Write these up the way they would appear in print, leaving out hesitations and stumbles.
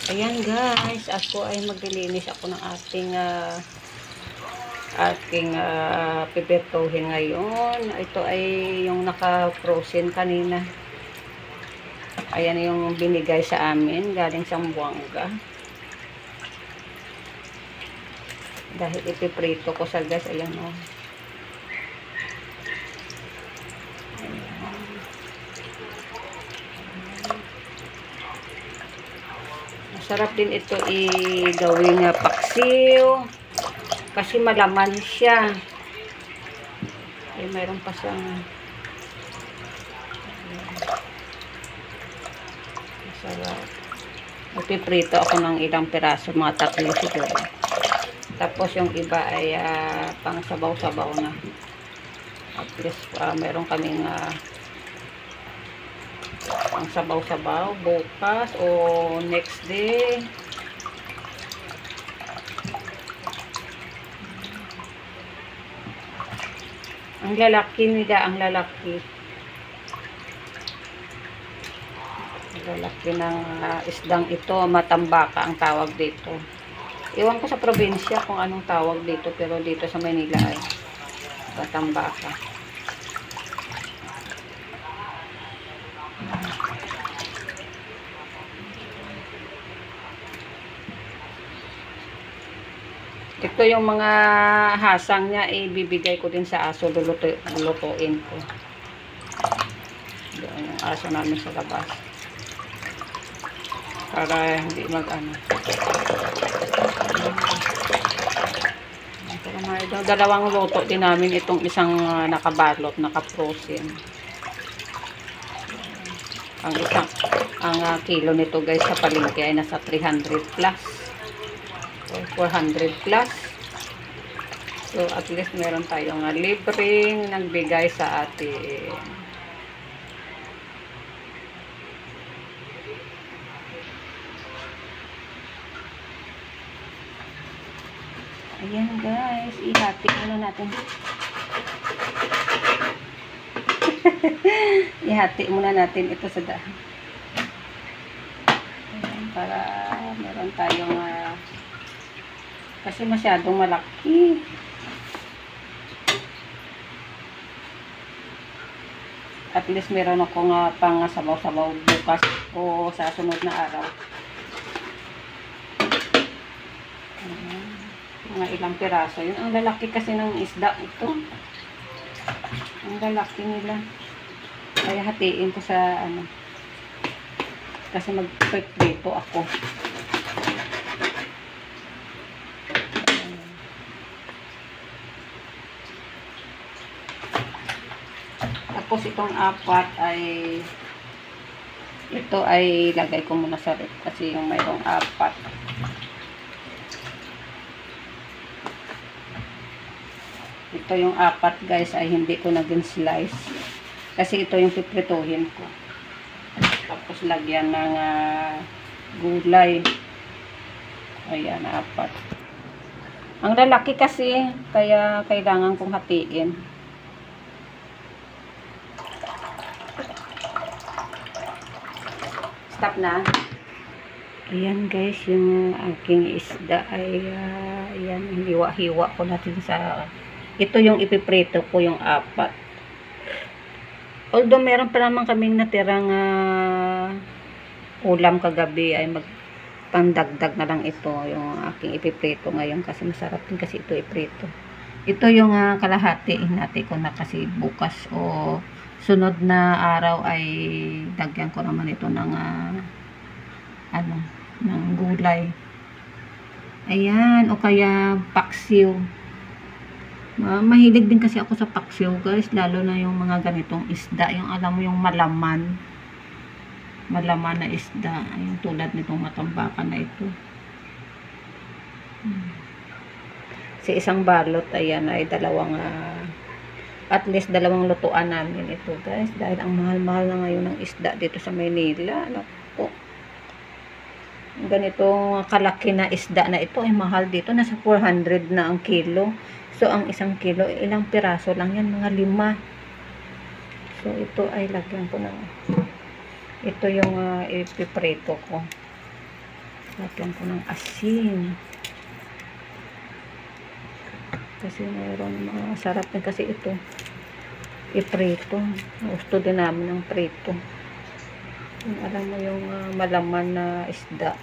Ayan guys, ako ay maglilinis ako ng aking pipirtuhin ngayon. Ito ay yung naka-frozen kanina. Ayan yung binigay sa amin galing sa Buanga. Dahil ipiprito ko sa gas, ayan o. Masarap din ito i-gawing paksiw kasi malaman siya. Mayroon pa siyang masarap. Ipiprito ako ng ilang piraso, mga 3 siguro. Tapos yung iba ay pang sabaw-sabaw na. At least meron kaming pang sabaw-sabaw bukas o next day. Ang lalaki nila, ang lalaki ng isdang ito, matambaka ang tawag dito. Iwan ko sa probinsya kung anong tawag dito, pero dito sa Manila ay matambaka. Ito yung mga hasang niya, ibibigay ko din sa aso, lulutuin ko. Doon yung aso namin sa labas. Para hindi mag-ano. Dalawang luto din namin itong isang nakabalot, naka-frozen. Ang kilo nito guys sa palengke ay nasa 300 plus. 400 plus. So at least meron tayong libreng nagbigay sa atin. Ayan guys, ihati muna natin. Ihati muna natin ito sa dahon. Ayan, para meron tayong kasi masyadong malaki. At least meron akong pang sabaw-sabaw bukas o sa sunod na araw. Mga ilang piraso yun. Ang lalaki kasi ng isda ito. Ang lalaki nila. Kaya hatiin ko sa kasi magprito ako. Tapos itong apat ay ito ay lagay ko muna sa ref kasi yung mayroong apat. Ito yung apat guys ay hindi ko naging slice kasi ito yung piprituhin ko. Tapos lagyan ng gulay. Ayan, apat. Ang lalaki kasi kaya kailangan kong hatiin. Stop na. Ayan guys, yung aking isda ay ayan, hiwa-hiwa ko natin sa ito yung ipiprito ko, yung apat. Although meron pa naman kaming natirang ulam kagabi ay magpandagdag na lang ito yung aking ipiprito ngayon kasi masarap din kasi ito iprito. Ito yung kalahati hinati ko na kasi bukas o sunod na araw ay dagyan ko naman ito ng ng gulay. Ayan, o kaya paksiw. Mahilig din kasi ako sa paksiw guys, lalo na yung mga ganitong isda, yung alam mo yung malaman na isda, yung tulad nitong matambakan na ito. Sa isang balot, ayan ay dalawang at least dalawang lutuan namin ito guys, dahil ang mahal-mahal na ngayon ng isda dito sa Maynila. Naku, ganitong kalaki na isda na ito ay mahal dito, nasa 400 na ang kilo. So, ang isang kilo, ilang piraso lang yan, mga 5. So, ito ay lagyan ko ng, ito yung ipiprito ko. Lagyan ko ng asin. Kasi mayroon mga sarap din kasi ito. Iprito. Gusto din namin ng prito. Yung, alam mo yung malaman na isda.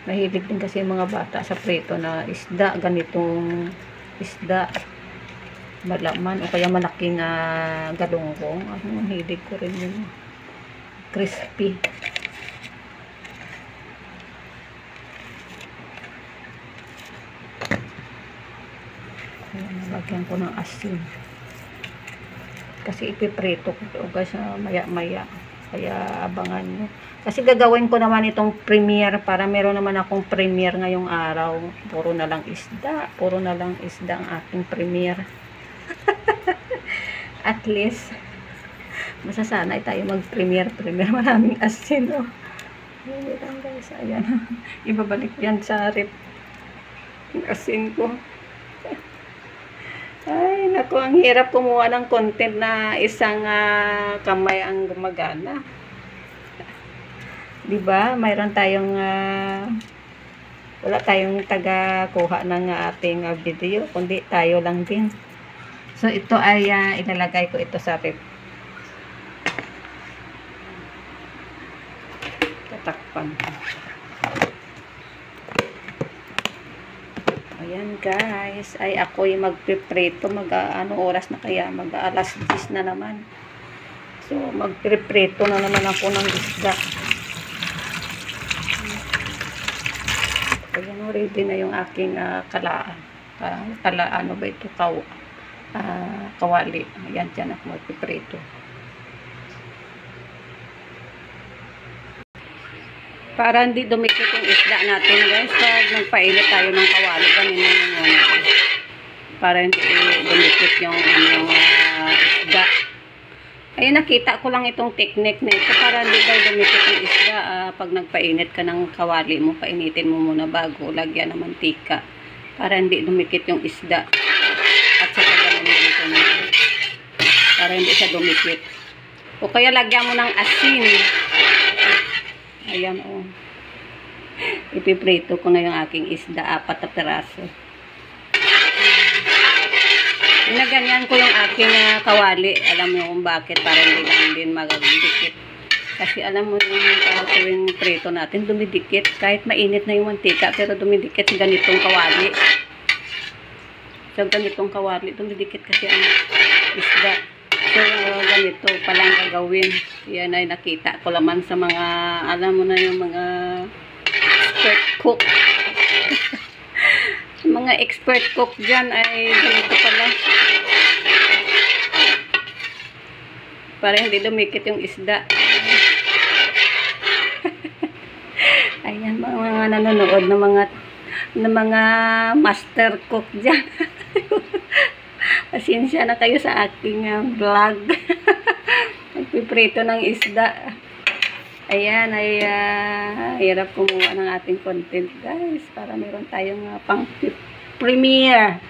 Mahilig din kasi yung mga bata sa prito na isda. Ganitong isda. Malaman o kaya malaking galunggong. Mahilig ko rin yun. Crispy. Lagyan ko ng asin. Kasi ipiprito ko ito guys maya-maya. Kaya abangan nyo. Kasi gagawin ko naman itong premiere para meron naman akong premiere ngayong araw. Puro na lang isda. Puro na lang isda ang aking premiere. At least, masasanay tayo mag-premiere. Maraming asin. Oh. Hindi lang guys. Ayan. Ibabalik yan sa rip. Yung asin ko. Ay, naku, ang hirap kumuha ng content na isang kamay ang gumagana. Diba? Mayroon tayong wala tayong taga-kuha ng ating video, kundi tayo lang din. So, ito ay ilalagay ko ito sa rep. Tatakpan ko. Ayan guys, ay ako'y magpiprito, ano oras na kaya, alas 10 na naman. So magpiprito na naman ako ng isda. Ayan, ready na yung aking kalaan. Ano ba ito? Kawali. Ayan, dyan ako magpiprito. Para hindi dumikit yung isda natin guys, pag nagpainit tayo ng kawali, ganun yung para hindi dumikit yung isda. Ayun, nakita ko lang itong technique na ito para hindi daw dumikit yung isda. Pag nagpainit ka ng kawali mo, painitin mo muna bago lagyan ng mantika para hindi dumikit yung isda. At saka ganun dito para hindi siya dumikit. O kaya lagyan mo ng asin. Ayan o. Ipiprito ko na yung aking isda, 4 na piraso. Ginaganyan ko yung aking kawali. Alam mo kung bakit, para hindi lang din magdikit. Kasi alam mo yung prito natin, dumidikit. Kahit mainit na yung mantika, pero dumidikit sa ganitong kawali. Sa ganitong kawali, dumidikit kasi ang isda. So, ganito palang gagawin. Yan ay nakita ko naman sa mga, alam mo na yung mga expert cook. Mga expert cook dyan ay ganito pala. Para hindi dumikit yung isda. Ayan, mga nanonood ng mga master cook dyan. Pasensya na kayo sa aking vlog. Nagpiprito ng isda. Ayan, ay hirap kumuha ng ating content guys. Para meron tayong pang premiere.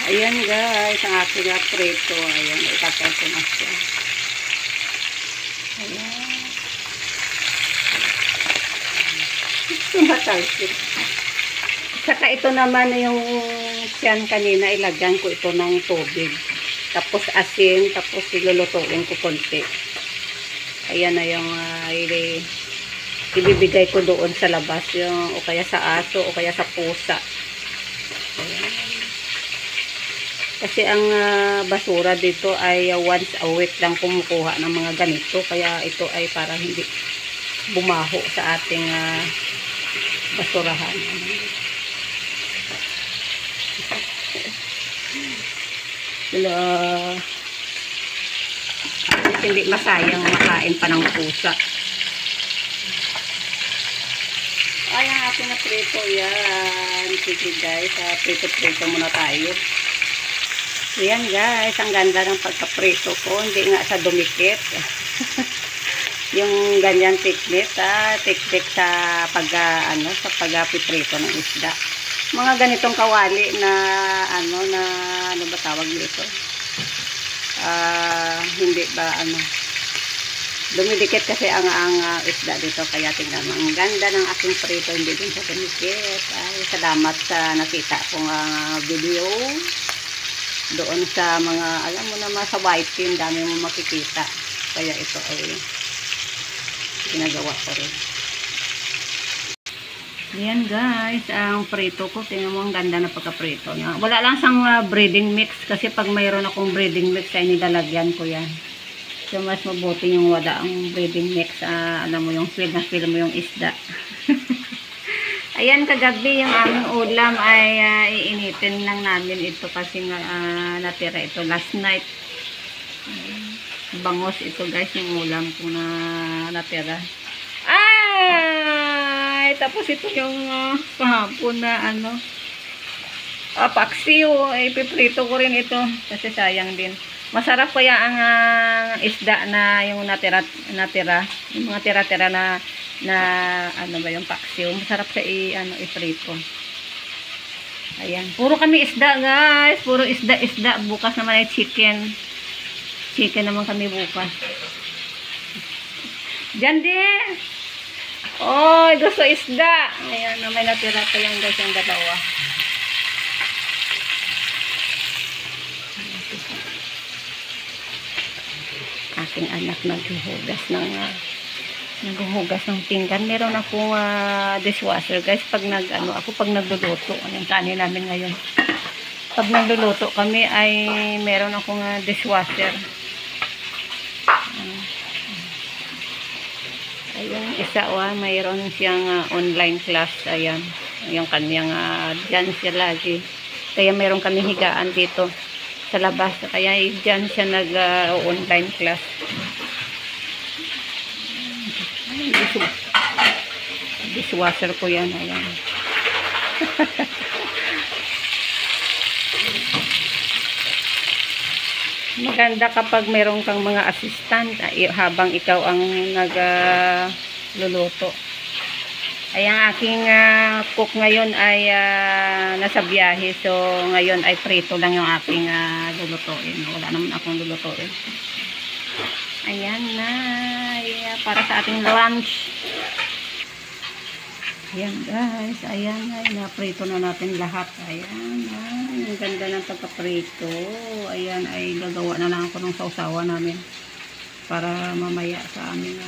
Ayan guys, ang aking prito. Ayan, itatay ko na siya. Ayan. Tumatalsik. Saka ito naman yung yan kanina, ilagyan ko ito ng tubig. Tapos asin, tapos ilulutuin ko konti. Ayan na yung ibibigay ko doon sa labas. Yung, o kaya sa aso, o kaya sa pusa. Ayan. Kasi ang basura dito ay once a week lang kumukuha ng mga ganito. Kaya ito ay para hindi bumaho sa ating basurahan. Hindi masayang makain pa ng pusa. Ay, ang ating na prito yan. Sige guys, prito-prito muna tayo. Ayan guys, ang ganda ng pagka-prito ko. Hindi nga sa dumikit. Yung ganyan technique, technique sa pag-piprito ng isda. Mga ganitong kawali na ano ba tawag nito? Hindi ba Dumidikit kasi ang isda dito, kaya tingnan mo, ang ganda ng aking prito, hindi din sa dumikit. Ay, salamat sa nakita kong video doon sa mga, alam mo naman, sa white team, dami mo makikita, kaya ito ay ginagawa ko rin. Ayan guys, ang prito ko, tingnan mo ang ganda na pagka-prito niya. Wala lang siyang breading mix, kasi pag mayroon akong breading mix ay nilalagyan ko yan. So mas mabuti yung wala ang breading mix, alam mo yung feel na feel mo yung isda. Ayan, kagabi yung aming ulam ay iinitin lang namin ito kasi natira ito last night. Bangos ito guys, yung ulam ko na natira. Ay, tapos ito yung kahapon na paksiw, ipiprito ko rin ito kasi sayang din. Masarap kaya ang isda na yung natira, yung mga tira-tira na ano ba yung paksiw, masarap sa iprito. Ayan, puro kami isda guys, puro isda. Bukas naman ay chicken naman kami bukas. Diyan din. Oh, gusto isda. Ayan, may natira pa yan guys, yung dalawa. Aking anak naghuhugas ng pinggan. Meron akong dishwasher guys, pag pag nagluluto, yung kanin namin ngayon. Pag nagluluto kami ay meron akong dishwasher. Ayun, isa mayroon siyang online class. Ayan, yung kanyang dyan siya lagi. Kaya meron kami higaan dito sa labas. Kaya dyan siya nag-online class. Dishwasher ko yan. Ayan. Maganda kapag meron kang mga assistant habang ikaw ang nagluluto. Ay, ang aking cook ngayon ay nasa biyahe. So, ngayon ay prito lang yung aking lulutuin. Wala naman akong lulutuin. Ayan na. Para sa ating lunch. Ayan guys. Ayan na. Naprito na natin lahat. Ayan na. Ang ganda ng pagkaprito. Ayan ay gagawa na lang ako ng sausawa namin. Para mamaya sa amin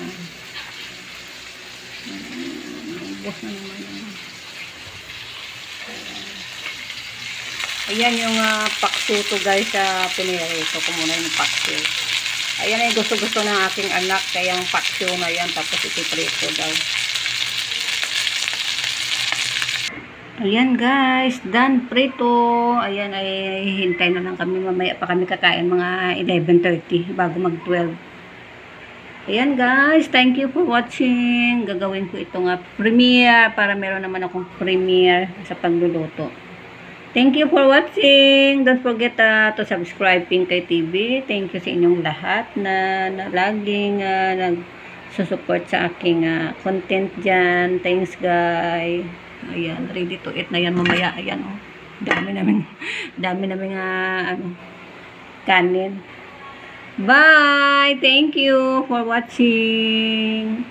ubos na naman yan. Ayan yung paksiw to guys, pinirito ko muna yung paksiw. Ayan ay gusto-gusto ng aking anak, kaya yung paksiw na yan, tapos ipiprito daw. Ayan guys, done prito. Ayan ay hintay na lang kami, mamaya pa kami kakain mga 11:30 bago mag 12. Ayan guys, thank you for watching. Gagawin ko ito premiere para meron naman akong premiere sa pagluluto. Thank you for watching. Don't forget to subscribe Pinkay TV. Thank you sa inyong lahat na laging nagsusupport sa aking content dyan. Thanks guys. Ayan, ready to eat na yan mamaya. Ayan oh. Dami namin kanin. Bye! Thank you for watching.